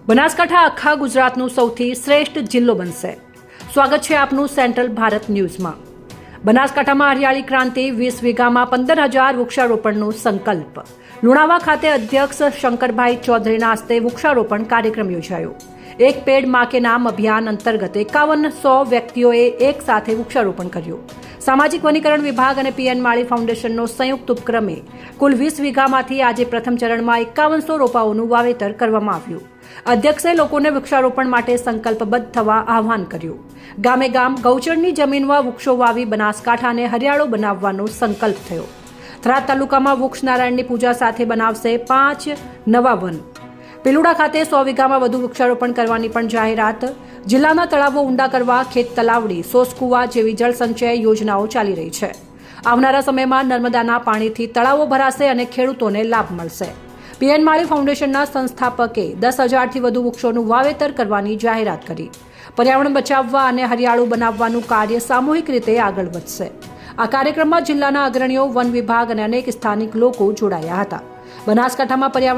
બનાસકાંઠા આખા ગુજરાતનું સૌથી શ્રેષ્ઠ જિલ્લો બનશે. સ્વાગત છે આપનું સેન્ટ્રલ ભારત ન્યૂઝમાં. બનાસકાંઠામાં હરિયાળી ક્રાંતિ 20 વીઘામાં 15,000 વૃક્ષારોપણનો સંકલ્પ. લુણાવા ખાતે અધ્યક્ષ શંકરભાઈ ચૌધરીના હસ્તે વૃક્ષારોપણ કાર્યક્રમ યોજાયો. એક પેડ માં કે નામ અભિયાન અંતર્ગત 5100 વ્યક્તિઓએ એક સાથે વૃક્ષારોપણ કર્યું. સામાજિક વનીકરણ વિભાગ અને પીએન માળી ફાઉન્ડેશનનો સંયુક્ત ઉપક્રમે કુલ 20 વીઘામાંથી આજે પ્રથમ ચરણમાં 5100 રોપાઓનું વાવેતર કરવામાં આવ્યું. અધ્યક્ષે લોકોને વૃક્ષારોપણ માટે સંકલ્પબદ્ધ થવા આહ્વાન કર્યું. ગામે ગામ ગૌચરની જમીનમાં વૃક્ષો વાવી બનાસકાંઠાને હરિયાળો બનાવવાનો સંકલ્પ થયો. થરાદ તાલુકામાં વૃક્ષ નારાયણની પૂજા સાથે બનાવશે 5 નવા વન. પેલુડા ખાતે 100 વીઘામાં વધુ વૃક્ષારોપણ કરવાની પણ જાહેરાત. જિલ્લાના તળાવો ઊંડા કરવા ખેત તલાવડી, સોસકુવા જેવી જળ સંચય યોજનાઓ ચાલી રહી છે. આવનારા સમયમાં નર્મદાના પાણીથી તળાવો ભરાશે અને ખેડૂતોને લાભ મળશે. પીએન માળી ફાઉન્ડેશનના સંસ્થાપકે 10,000થી વધુ વૃક્ષોનું વાવેતર કરવાની જાહેરાત કરી. પર્યાવરણ બચાવવા અને હરિયાળું બનાવવાનું કાર્ય સામૂહિક રીતે આગળ વધશે. આ કાર્યક્રમમાં જિલ્લાના અગ્રણીઓ, વન વિભાગ અને અનેક સ્થાનિક લોકો જોડાયા હતા. બનાસકાંઠામાં પર્યાવરણ